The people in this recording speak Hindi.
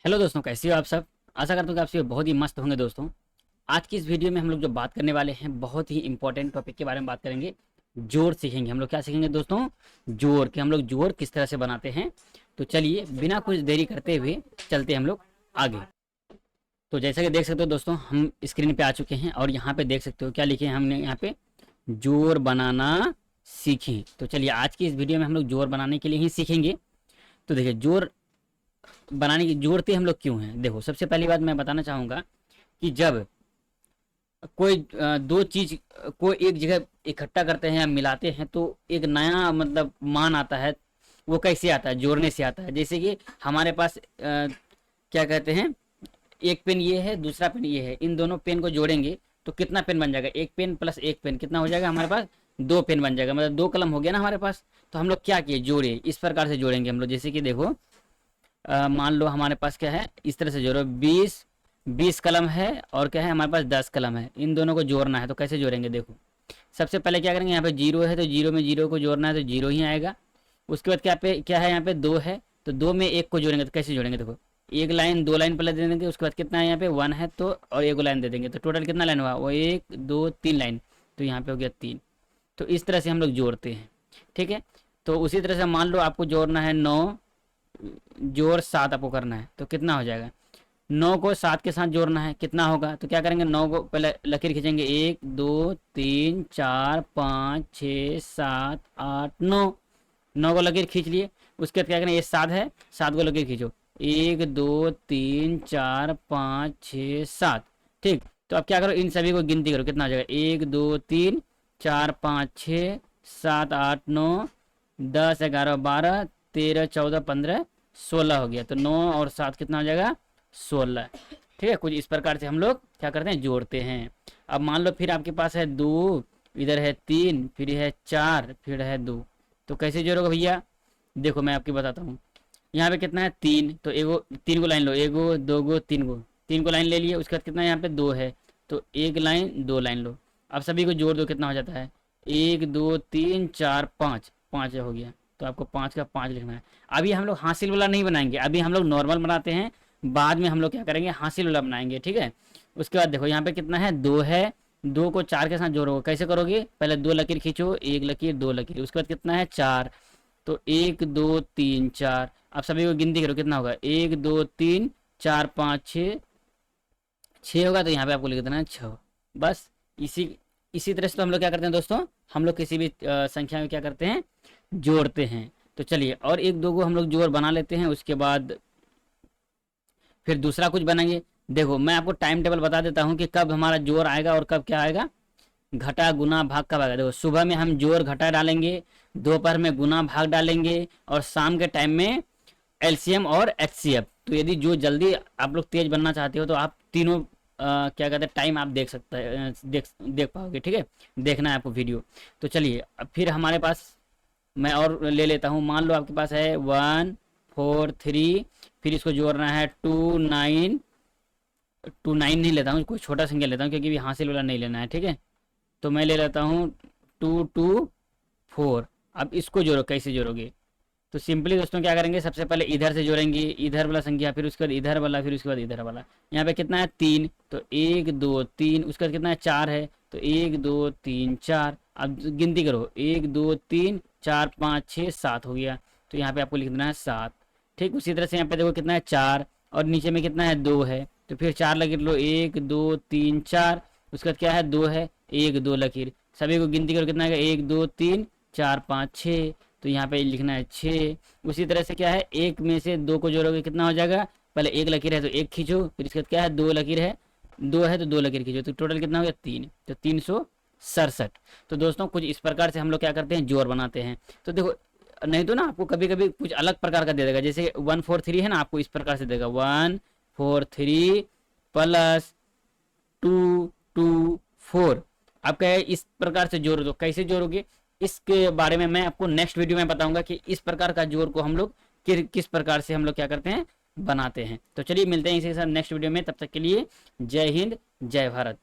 हेलो दोस्तों, कैसे हो आप सब। आशा करता हूँ कि आप सब बहुत ही मस्त होंगे दोस्तों। आज की इस वीडियो में हम लोग जो बात करने वाले हैं बहुत ही इंपॉर्टेंट टॉपिक के बारे में बात करेंगे। जोड़ सीखेंगे हम लोग। क्या सीखेंगे दोस्तों? जोड़। कि हम लोग जोड़ किस तरह से बनाते हैं। तो चलिए बिना कुछ देरी करते हुए चलते हैं हम लोग आगे। तो जैसा कि देख सकते हो दोस्तों, हम स्क्रीन पे आ चुके हैं और यहाँ पे देख सकते हो क्या लिखे हैं हमने यहाँ पे, जोड़ बनाना सीखें। तो चलिए आज की इस वीडियो में हम लोग जोड़ बनाने के लिए ही सीखेंगे। तो देखिए, जोड़ बनाने की जोड़ते हम लोग क्यों हैं। देखो, सबसे पहली बात मैं बताना चाहूँगा कि जब कोई दो चीज को एक जगह इकट्ठा करते हैं या मिलाते हैं तो एक नया मतलब मान आता है। वो कैसे आता है? जोड़ने से आता है। जैसे कि हमारे पास क्या कहते हैं, एक पेन ये है, दूसरा पेन ये है, इन दोनों पेन को जोड़ेंगे तो कितना पेन बन जाएगा? एक पेन प्लस एक पेन कितना हो जाएगा हमारे पास? दो पेन बन जाएगा, मतलब दो कलम हो गया ना हमारे पास। तो हम लोग क्या किए, जोड़े। इस प्रकार से जोड़ेंगे हम लोग। जैसे कि देखो, मान लो हमारे पास क्या है, इस तरह से जोड़ो। 20 कलम है और क्या है हमारे पास 10 कलम है। इन दोनों को जोड़ना है तो कैसे जोड़ेंगे? देखो, सबसे पहले क्या करेंगे, यहाँ पे जीरो है तो जीरो में जीरो को जोड़ना है तो जीरो ही आएगा। उसके बाद क्या है, यहाँ पे दो है तो दो में एक को जोड़ेंगे तो कैसे जोड़ेंगे? देखो, एक लाइन दो लाइन पहले दे देंगे, उसके बाद कितना है यहाँ पे वन है तो और एक लाइन दे देंगे तो टोटल कितना लाइन हुआ? वो एक दो तीन लाइन, तो यहाँ पे हो गया तीन। तो इस तरह से हम लोग जोड़ते हैं। ठीक है। तो उसी तरह से मान लो आपको जोड़ना है 9 जोड़ 7 आपको करना है तो कितना हो जाएगा? 9 को 7 के साथ जोड़ना है, कितना होगा? तो क्या करेंगे, 9 को पहले लकीर खींचेंगे, 1 2 3 4 5 6 7 8 9। 9 को लकीर खींच लिए। उसके बाद क्या करेंगे, ये 7 है, 7 को लकीर खींचो, 1 2 3 4 5 6 7। ठीक। तो अब क्या करो, इन सभी को गिनती करो, कितना हो जाएगा? 1 2 3 4 5 6 7 8 9 10 11 12 13 14 15 16 हो गया। तो 9 और 7 कितना हो जाएगा? 16। ठीक है। कुछ इस प्रकार से हम लोग क्या करते हैं, जोड़ते हैं। अब मान लो फिर आपके पास है 2, इधर है 3, फिर है 4, फिर है 2। तो कैसे जोड़ोगे भैया? देखो मैं आपको बताता हूँ। यहाँ पे कितना है? 3, तो एगो 3 को लाइन लो, एगो दो गो तीन गो, 3 को लाइन ले लिए। उसके बाद कितना है यहाँ पे? 2 है तो एक लाइन दो लाइन लो। अब सभी को जोड़ दो, कितना हो जाता है? 1 2 3 4 5, 5 हो गया। तो आपको 5 का 5 लिखना है। अभी हम लोग हासिल वाला नहीं बनाएंगे, अभी हम लोग नॉर्मल बनाते हैं। बाद में हम लोग क्या करेंगे, हासिल वाला बनाएंगे। ठीक है। उसके बाद देखो यहाँ पे कितना है? 2 है। 2 को 4 के साथ जोड़ोगे, कैसे करोगे? पहले दो लकीर खींचो, एक लकीर दो लकीर, उसके बाद कितना है? 4। तो 1 2 3 4। आप सभी को गिनती करो, कितना होगा? 1 2 3 4 5 6, 6 होगा। तो यहाँ पे आपको लिख देना है 6। बस इसी इसी तरह से तो हम लोग क्या करते हैं दोस्तों, हम लोग किसी भी संख्या में क्या करते हैं, जोड़ते हैं। तो चलिए और एक दो को हम लोग जोड़ बना लेते हैं, उसके बाद फिर दूसरा कुछ बनाएंगे। देखो मैं आपको टाइम टेबल बता देता हूँ कि कब हमारा जोड़ आएगा और कब क्या आएगा, घटा गुना भाग कब आएगा। देखो, सुबह में हम जोड़ घटा डालेंगे, दोपहर में गुना भाग डालेंगे और शाम के टाइम में एलसीएम और एचसीएफ। तो यदि जो जल्दी आप लोग तेज बनना चाहते हो तो आप तीनों क्या कहते हैं टाइम आप देख सकते हैं, देख पाओगे। ठीक है। देखना है आपको वीडियो। तो चलिए अब फिर हमारे पास मैं और ले लेता हूँ। मान लो आपके पास है 1 4 3, फिर इसको जोड़ना है 2 9। 2 9 नहीं लेता हूँ, कोई छोटा संख्या लेता हूँ क्योंकि भी हासिल वाला नहीं लेना है। ठीक है। तो मैं ले लेता हूँ 2 2 4। अब इसको जोड़ो, कैसे जोड़ोगे? तो सिंपली दोस्तों क्या करेंगे, सबसे पहले इधर से जोड़ेंगे, इधर वाला संख्या, फिर उसके बाद इधर वाला, फिर उसके बाद इधर वाला। यहाँ पे कितना है? 3, तो 1 2 3। उसके बाद कितना है? 4 है तो 1 2 3 4। अब गिनती करो, 1 2 3 4 5 6 7 हो गया। तो यहाँ पे आपको लिख देना है 7। ठीक। उसी तरह से यहाँ पे देखो कितना है? 4 और नीचे में कितना है? 2 है तो फिर 4 लकीर लो, 1 2 3 4। उसके बाद क्या है? 2 है, 1 2 लकीर। सभी को गिनती करो, कितना है? 1 2 3 4 5 6। तो यहाँ पे लिखना है 6। उसी तरह से क्या है, एक में से दो को जोड़ोगे, कितना हो जाएगा? पहले एक लकीर है तो एक खींचो, फिर इसके बाद क्या है? दो लकीर है, दो है तो दो लकीर खींचो, तो टोटल कितना हो गया? 3। तो 367। तो दोस्तों कुछ इस प्रकार से हम लोग क्या करते हैं, जोड़ बनाते हैं। तो देखो, नहीं तो ना आपको कभी कभी कुछ अलग प्रकार का दे देगा, जैसे 1 4 3 है ना, आपको इस प्रकार से देगा 1 4 3 प्लस 2 2 4। आप क्या है, इस प्रकार से जोड़ दो। कैसे जोड़ोगे इसके बारे में मैं आपको नेक्स्ट वीडियो में बताऊंगा कि इस प्रकार का जोड़ को हम लोग किस प्रकार से हम लोग क्या करते हैं, बनाते हैं। तो चलिए मिलते हैं इसी के साथ नेक्स्ट वीडियो में। तब तक के लिए जय हिंद, जय भारत।